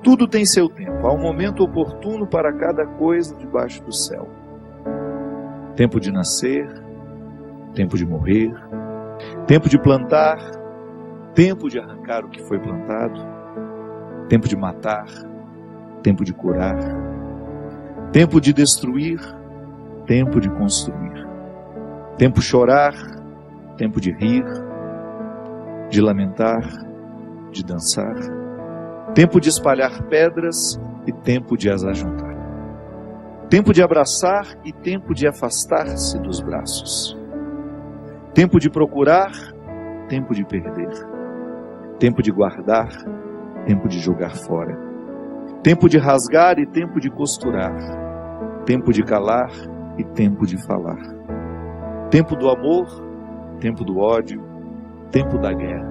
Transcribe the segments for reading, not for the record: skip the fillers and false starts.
Tudo tem seu tempo, há um momento oportuno para cada coisa debaixo do céu. Tempo de nascer, tempo de morrer, tempo de plantar, tempo de arrancar o que foi plantado, tempo de matar, tempo de curar, tempo de destruir, tempo de construir, tempo de chorar, tempo de rir, de lamentar, de dançar, tempo de espalhar pedras e tempo de as ajuntar, tempo de abraçar e tempo de afastar-se dos braços, tempo de procurar, tempo de perder, tempo de guardar, tempo de jogar fora, tempo de rasgar e tempo de costurar, tempo de calar e tempo de falar, tempo do amor, tempo do ódio, tempo da guerra,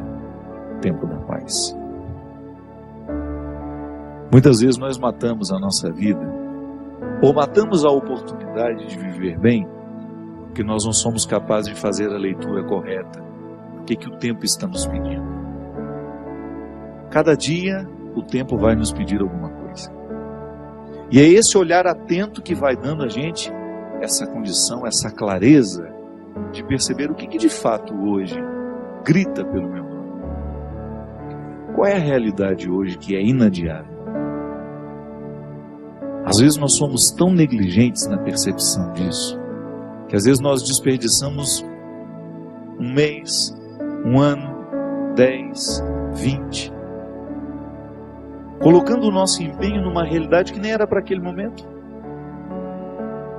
tempo da paz. Muitas vezes nós matamos a nossa vida, ou matamos a oportunidade de viver bem, porque nós não somos capazes de fazer a leitura correta. O que o tempo está nos pedindo? Cada dia o tempo vai nos pedir alguma coisa. E é esse olhar atento que vai dando a gente essa condição, essa clareza de perceber o que de fato hoje grita pelo meu nome. Qual é a realidade hoje que é inadiável? Às vezes nós somos tão negligentes na percepção disso, que às vezes nós desperdiçamos um mês, um ano, 10, 20, colocando o nosso empenho numa realidade que nem era para aquele momento.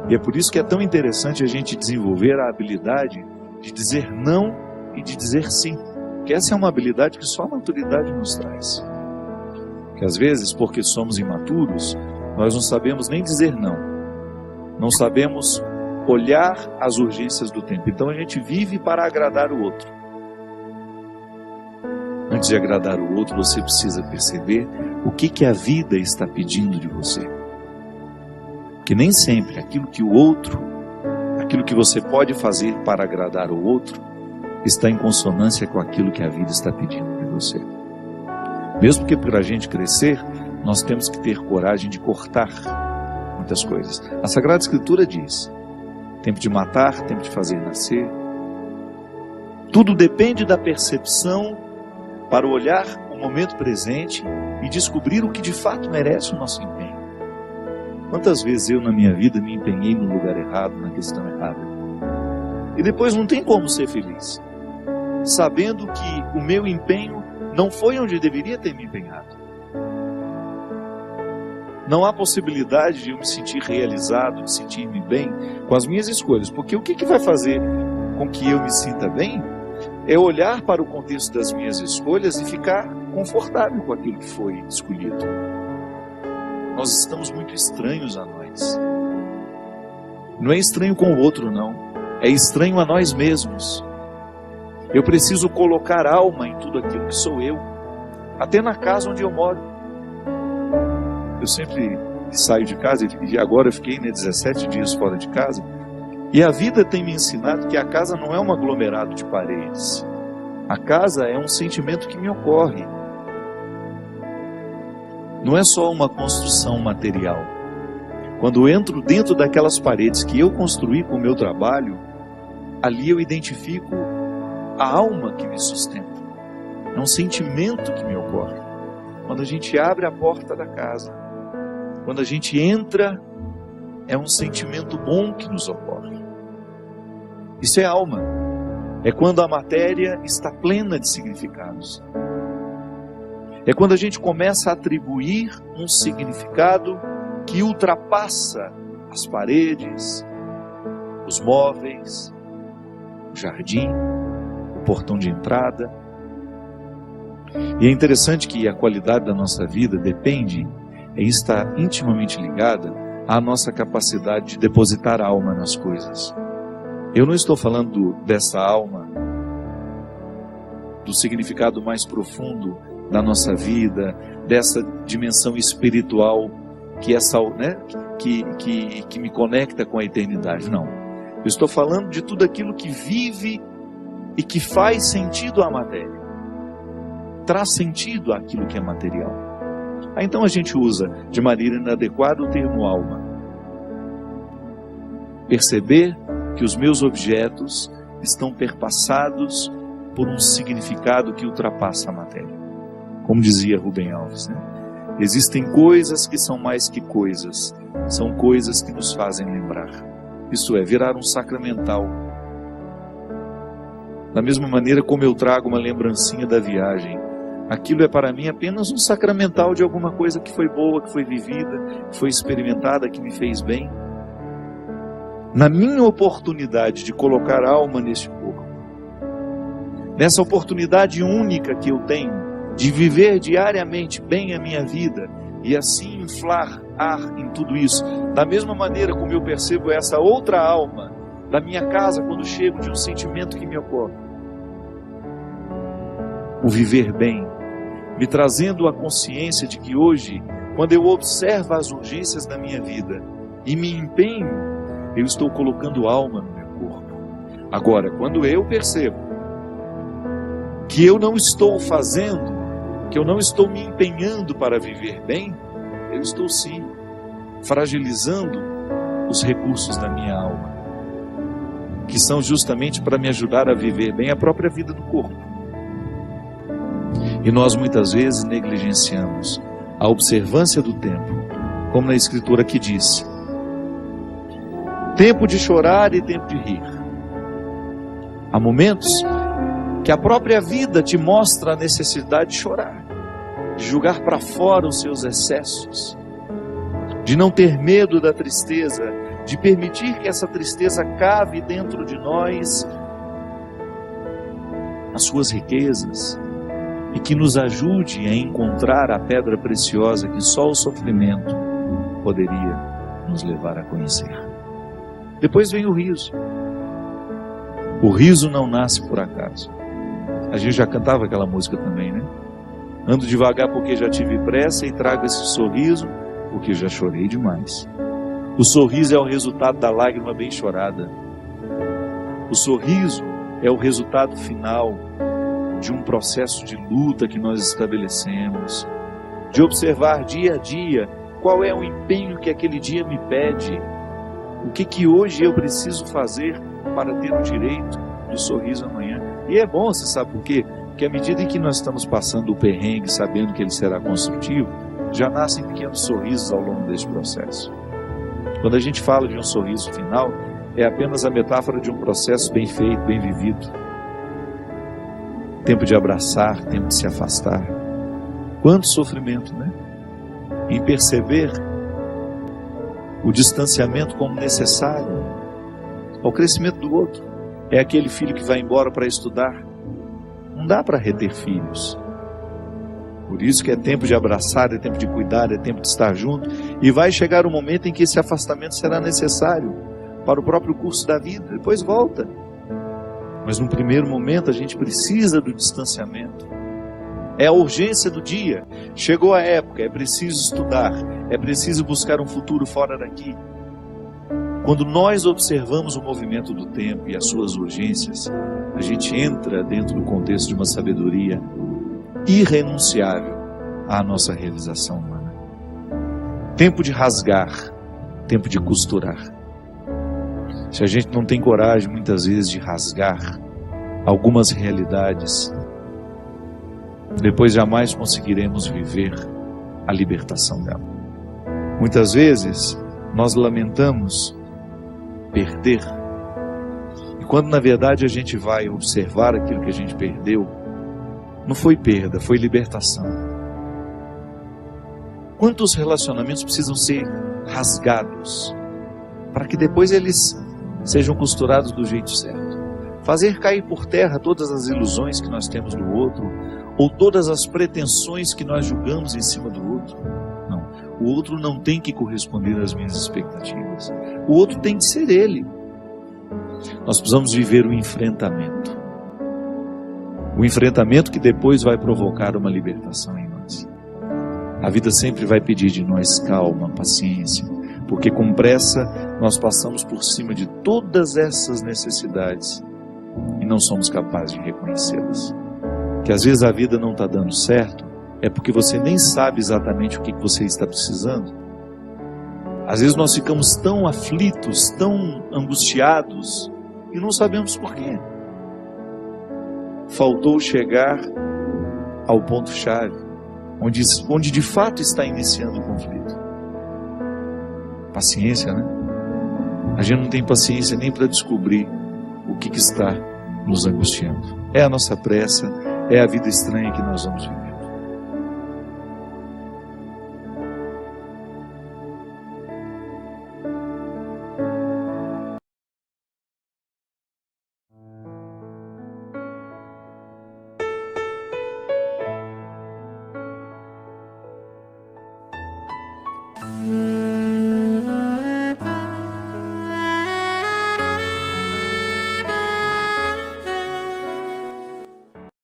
E é por isso que é tão interessante a gente desenvolver a habilidade de dizer não e de dizer sim. Que essa é uma habilidade que só a maturidade nos traz. Que às vezes, porque somos imaturos, nós não sabemos nem dizer não. Não sabemos olhar as urgências do tempo. Então a gente vive para agradar o outro. Antes de agradar o outro, você precisa perceber o que a vida está pedindo de você. Que nem sempre aquilo que o outro, aquilo que você pode fazer para agradar o outro, está em consonância com aquilo que a vida está pedindo de você. Mesmo que para a gente crescer, nós temos que ter coragem de cortar muitas coisas. A Sagrada Escritura diz: tempo de matar, tempo de fazer nascer. Tudo depende da percepção para olhar o momento presente e descobrir o que de fato merece o nosso empenho. Quantas vezes eu na minha vida me empenhei no lugar errado, na questão errada, e depois não tem como ser feliz, sabendo que o meu empenho não foi onde deveria ter me empenhado. Não há possibilidade de eu me sentir realizado, de sentir-me bem com as minhas escolhas, porque o que vai fazer com que eu me sinta bem é olhar para o contexto das minhas escolhas e ficar confortável com aquilo que foi escolhido. Nós estamos muito estranhos a nós. Não é estranho com o outro, não. É estranho a nós mesmos. Eu preciso colocar alma em tudo aquilo que sou eu, até na casa onde eu moro. Eu sempre saio de casa, e agora eu fiquei 17 dias fora de casa, e a vida tem me ensinado que a casa não é um aglomerado de paredes. A casa é um sentimento que me ocorre. Não é só uma construção material. Quando eu entro dentro daquelas paredes que eu construí com o meu trabalho, ali eu identifico a alma que me sustenta. É um sentimento que me ocorre. Quando a gente abre a porta da casa, quando a gente entra, é um sentimento bom que nos ocorre. Isso é alma. É quando a matéria está plena de significados. É quando a gente começa a atribuir um significado que ultrapassa as paredes, os móveis, o jardim, o portão de entrada. E é interessante que a qualidade da nossa vida depende e está intimamente ligada à nossa capacidade de depositar a alma nas coisas. Eu não estou falando dessa alma, do significado mais profundo da nossa vida, dessa dimensão espiritual que que me conecta com a eternidade. Não. Eu estou falando de tudo aquilo que vive e que faz sentido à matéria. Traz sentido àquilo que é material. Então a gente usa de maneira inadequada o termo alma. Perceber que os meus objetos estão perpassados por um significado que ultrapassa a matéria. Como dizia Rubem Alves, né? Existem coisas que são mais que coisas, são coisas que nos fazem lembrar. Isto é, virar um sacramental. Da mesma maneira como eu trago uma lembrancinha da viagem, aquilo é para mim apenas um sacramental de alguma coisa que foi boa, que foi vivida, que foi experimentada, que me fez bem. Na minha oportunidade de colocar alma neste corpo, nessa oportunidade única que eu tenho de viver diariamente bem a minha vida e assim inflar ar em tudo isso, da mesma maneira como eu percebo essa outra alma da minha casa quando chego de um sentimento que me ocorre, o viver bem, me trazendo a consciência de que hoje, quando eu observo as urgências da minha vida e me empenho, eu estou colocando alma no meu corpo. Agora, quando eu percebo que eu não estou fazendo, que eu não estou me empenhando para viver bem, eu estou sim fragilizando os recursos da minha alma, que são justamente para me ajudar a viver bem a própria vida do corpo. E nós muitas vezes negligenciamos a observância do tempo, como na escritura que diz: tempo de chorar e tempo de rir. Há momentos que a própria vida te mostra a necessidade de chorar, de jogar para fora os seus excessos, de não ter medo da tristeza, de permitir que essa tristeza cave dentro de nós as suas riquezas e que nos ajude a encontrar a pedra preciosa que só o sofrimento poderia nos levar a conhecer. Depois vem o riso. O riso não nasce por acaso. A gente já cantava aquela música também, né? Ando devagar porque já tive pressa e trago esse sorriso porque já chorei demais. O sorriso é o resultado da lágrima bem chorada. O sorriso é o resultado final de um processo de luta que nós estabelecemos, de observar dia a dia qual é o empenho que aquele dia me pede, o que hoje eu preciso fazer para ter o direito do sorriso amanhã. E é bom, você sabe por quê? Porque à medida em que nós estamos passando o perrengue, sabendo que ele será construtivo, já nascem pequenos sorrisos ao longo desse processo. Quando a gente fala de um sorriso final, é apenas a metáfora de um processo bem feito, bem vivido. Tempo de abraçar, tempo de se afastar. Quanto sofrimento, né? Em perceber o distanciamento como necessário ao crescimento do outro. É aquele filho que vai embora para estudar. Não dá para reter filhos. Por isso que é tempo de abraçar, é tempo de cuidar, é tempo de estar junto. E vai chegar um momento em que esse afastamento será necessário para o próprio curso da vida. Depois volta. Mas no primeiro momento a gente precisa do distanciamento. É a urgência do dia. Chegou a época, é preciso estudar, é preciso buscar um futuro fora daqui. Quando nós observamos o movimento do tempo e as suas urgências, a gente entra dentro do contexto de uma sabedoria irrenunciável à nossa realização humana. Tempo de rasgar, tempo de costurar. Se a gente não tem coragem muitas vezes de rasgar algumas realidades, depois jamais conseguiremos viver a libertação dela. Muitas vezes nós lamentamos perder, e quando na verdade a gente vai observar aquilo que a gente perdeu, não foi perda, foi libertação. Quantos relacionamentos precisam ser rasgados para que depois eles sejam costurados do jeito certo? Fazer cair por terra todas as ilusões que nós temos do outro, ou todas as pretensões que nós julgamos em cima do outro. Não, o outro não tem que corresponder às minhas expectativas. O outro tem que ser ele. Nós precisamos viver o enfrentamento. O enfrentamento que depois vai provocar uma libertação em nós. A vida sempre vai pedir de nós calma, paciência, porque com pressa nós passamos por cima de todas essas necessidades e não somos capazes de reconhecê-las. Que às vezes a vida não está dando certo, é porque você nem sabe exatamente o que você está precisando. Às vezes nós ficamos tão aflitos, tão angustiados, e não sabemos por quê. Faltou chegar ao ponto-chave, onde de fato está iniciando o conflito. Paciência, né? A gente não tem paciência nem para descobrir o que está nos angustiando. É a nossa pressa, é a vida estranha que nós vamos viver.